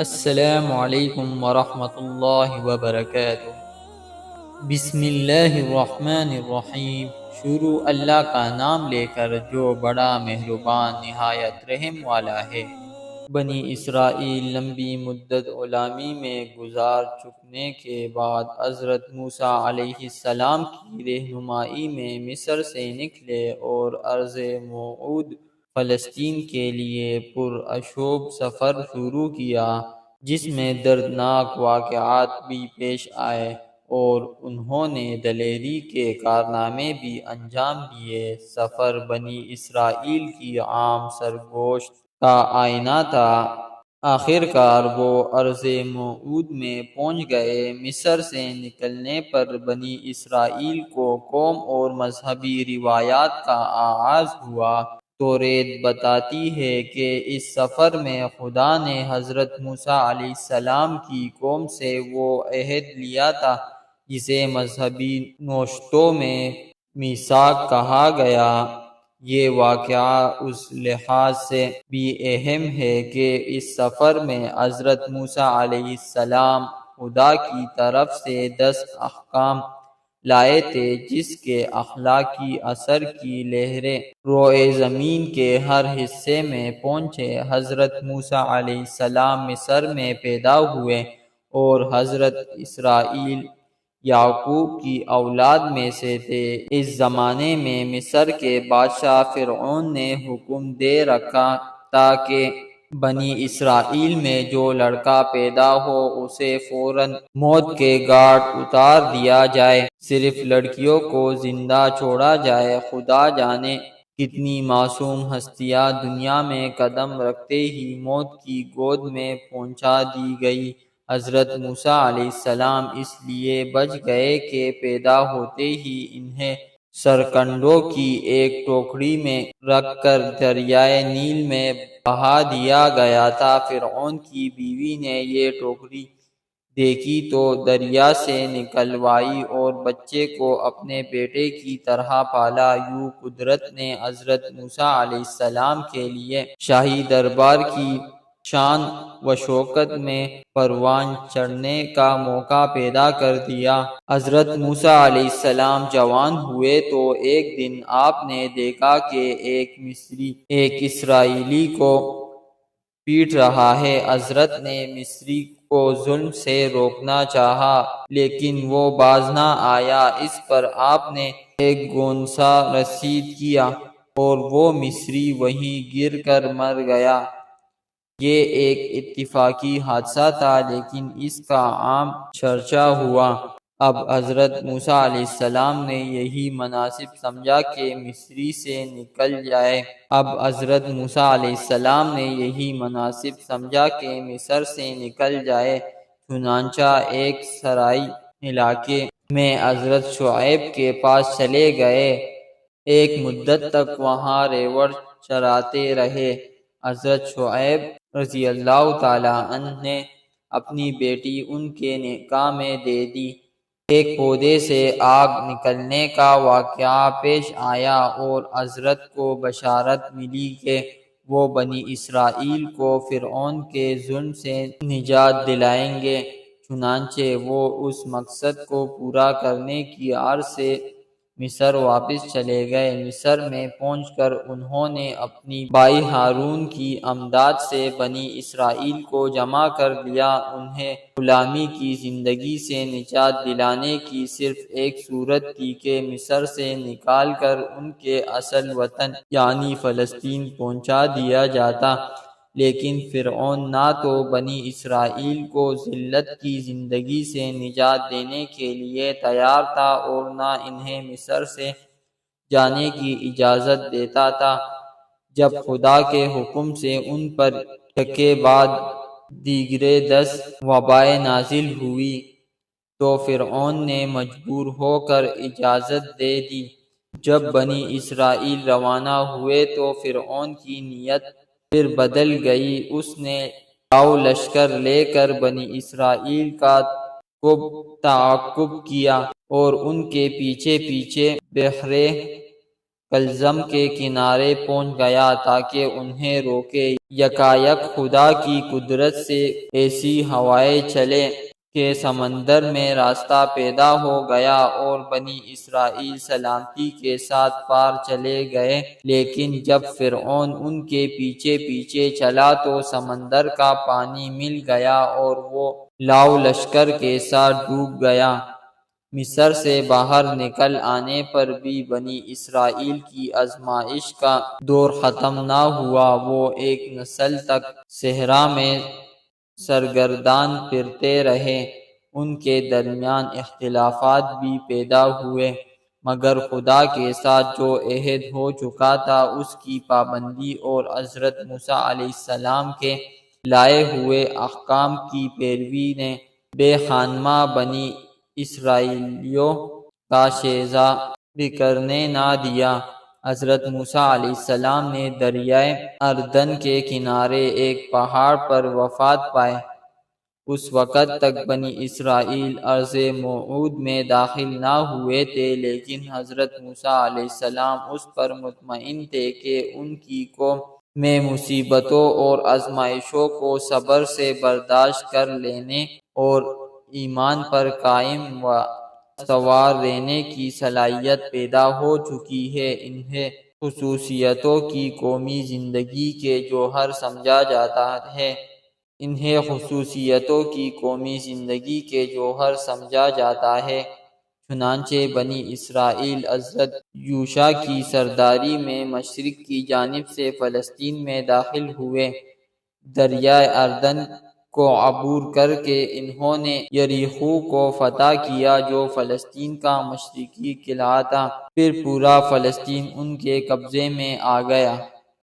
السلام علیکم ورحمۃ اللہ وبرکاتہ۔ بسم اللہ الرحمن الرحیم۔ شروع اللہ کا نام لے کر جو بڑا مہربان نہایت رحم والا ہے۔ بنی اسرائیل لمبی مدت غلامی میں گزار چکنے کے بعد حضرت موسیٰ علیہ السلام کی رہنمائی میں مصر سے نکلے اور ارض موعود فلسطین کے لیے پرعشوب سفر شروع کیا، جس میں دردناک واقعات بھی پیش آئے اور انہوں نے دلیری کے کارنامے بھی انجام دیے۔ سفر بنی اسرائیل کی عام سرگوشت کا آئینہ تھا۔ آخر کار وہ ارض موعود میں پہنچ گئے۔ مصر سے نکلنے پر بنی اسرائیل کو قوم اور مذہبی روایات کا آغاز ہوا۔ توریت بتاتی ہے کہ اس سفر میں خدا نے حضرت موسیٰ علیہ السلام کی قوم سے وہ عہد لیا تھا جسے مذہبی نوشتوں میں میثاق کہا گیا۔ یہ واقعہ اس لحاظ سے بھی اہم ہے کہ اس سفر میں حضرت موسیٰ علیہ السلام خدا کی طرف سے 10 احکام لائے تھے، جس کے اخلاقی اثر کی لہریں روئے زمین کے ہر حصے میں پہنچے۔ حضرت موسیٰ علیہ السلام مصر میں پیدا ہوئے اور حضرت اسرائیل یعقوب کی اولاد میں سے تھے۔ اس زمانے میں مصر کے بادشاہ فرعون نے حکم دے رکھا تھا کہ بنی اسرائیل میں جو لڑکا پیدا ہو اسے فوراً موت کے گھاٹ اتار دیا جائے، صرف لڑکیوں کو زندہ چھوڑا جائے۔ خدا جانے کتنی معصوم ہستیاں دنیا میں قدم رکھتے ہی موت کی گود میں پہنچا دی گئی۔ حضرت موسیٰ علیہ السلام اس لیے بچ گئے کہ پیدا ہوتے ہی انہیں سرکنڈوں کی ایک ٹوکری میں رکھ کر دریائے نیل میں بہا دیا گیا تھا۔ فرعون کی بیوی نے یہ ٹوکری دیکھی تو دریا سے نکلوائی اور بچے کو اپنے بیٹے کی طرح پالا۔ یوں قدرت نے حضرت موسیٰ علیہ السلام کے لیے شاہی دربار کی شان و شوکت میں پروان چڑھنے کا موقع پیدا کر دیا۔ حضرت موسیٰ علیہ السلام جوان ہوئے تو ایک دن آپ نے دیکھا کہ ایک مصری ایک اسرائیلی کو پیٹ رہا ہے۔ حضرت نے مصری کو ظلم سے روکنا چاہا لیکن وہ باز نہ آیا۔ اس پر آپ نے ایک گونسا رسید کیا اور وہ مصری وہیں گر کر مر گیا۔ یہ ایک اتفاقی حادثہ تھا لیکن اس کا عام چرچا ہوا۔ اب حضرت موسیٰ علیہ السلام نے یہی مناسب سمجھا کہ مصری سے نکل جائے۔ اب حضرت موسیٰ علیہ السلام نے یہی مناسب سمجھا کہ مصر سے نکل جائے۔ چنانچہ ایک صحرائی علاقے میں حضرت شعیب کے پاس چلے گئے۔ ایک مدت تک وہاں ریوڑ چراتے رہے۔ حضرت شعیب رضی اللہ تعالیٰ عنہ نے اپنی بیٹی ان کے نکاح میں دے دی۔ ایک پودے سے آگ نکلنے کا واقعہ پیش آیا اور حضرت کو بشارت ملی کہ وہ بنی اسرائیل کو فرعون کے ظلم سے نجات دلائیں گے۔ چنانچہ وہ اس مقصد کو پورا کرنے کی غرض سے مصر واپس چلے گئے۔ مصر میں پہنچ کر انہوں نے اپنی بھائی ہارون کی امداد سے بنی اسرائیل کو جمع کر لیا۔ انہیں غلامی کی زندگی سے نجات دلانے کی صرف ایک صورت تھی کہ مصر سے نکال کر ان کے اصل وطن یعنی فلسطین پہنچا دیا جاتا، لیکن فرعون نہ تو بنی اسرائیل کو ذلت کی زندگی سے نجات دینے کے لیے تیار تھا اور نہ انہیں مصر سے جانے کی اجازت دیتا تھا۔ جب خدا کے حکم سے ان پر یکے بعد دیگرے 10 وبائیں نازل ہوئی تو فرعون نے مجبور ہو کر اجازت دے دی۔ جب بنی اسرائیل روانہ ہوئے تو فرعون کی نیت پھر بدل گئی۔ اس نے لاؤ لشکر لے کر بنی اسرائیل کا تعاقب کیا اور ان کے پیچھے پیچھے بحر کلزم کے کنارے پہنچ گیا تاکہ انہیں روکے۔ یکایک خدا کی قدرت سے ایسی ہوائیں چلیں کہ سمندر میں راستہ پیدا ہو گیا اور بنی اسرائیل سلامتی کے ساتھ پار چلے گئے، لیکن جب فرعون ان کے پیچھے پیچھے چلا تو سمندر کا پانی مل گیا اور وہ لاؤ لشکر کے ساتھ ڈوب گیا۔ مصر سے باہر نکل آنے پر بھی بنی اسرائیل کی آزمائش کا دور ختم نہ ہوا، وہ ایک نسل تک صحرا میں سرگرداں پھرتے رہے۔ ان کے درمیان اختلافات بھی پیدا ہوئے، مگر خدا کے ساتھ جو عہد ہو چکا تھا اس کی پابندی اور حضرت موسیٰ علیہ السلام کے لائے ہوئے احکام کی پیروی نے بے خانمہ بنی اسرائیلیوں کا شیزہ بکھرنے نہ دیا۔ حضرت موسیٰ علیہ السلام نے دریائے اردن کے کنارے ایک پہاڑ پر وفات پائی۔ اس وقت تک بنی اسرائیل ارض موعود میں داخل نہ ہوئے تھے، لیکن حضرت موسیٰ علیہ السلام اس پر مطمئن تھے کہ ان کی قوم میں مصیبتوں اور آزمائشوں کو صبر سے برداشت کر لینے اور ایمان پر قائم و استوار رہنے کی صلاحیت پیدا ہو چکی ہے۔ انہیں خصوصیتوں کی قومی زندگی کے جوہر سمجھا جاتا ہے۔ انہیں خصوصیتوں کی قومی زندگی کے جوہر سمجھا جاتا ہے۔ چنانچہ بنی اسرائیل حضرت یوشع کی سرداری میں مشرق کی جانب سے فلسطین میں داخل ہوئے۔ دریائے اردن کو عبور کر کے انہوں نے یریخو کو فتح کیا جو فلسطین کا مشرقی قلعہ تھا۔ پھر پورا فلسطین ان کے قبضے میں آ گیا۔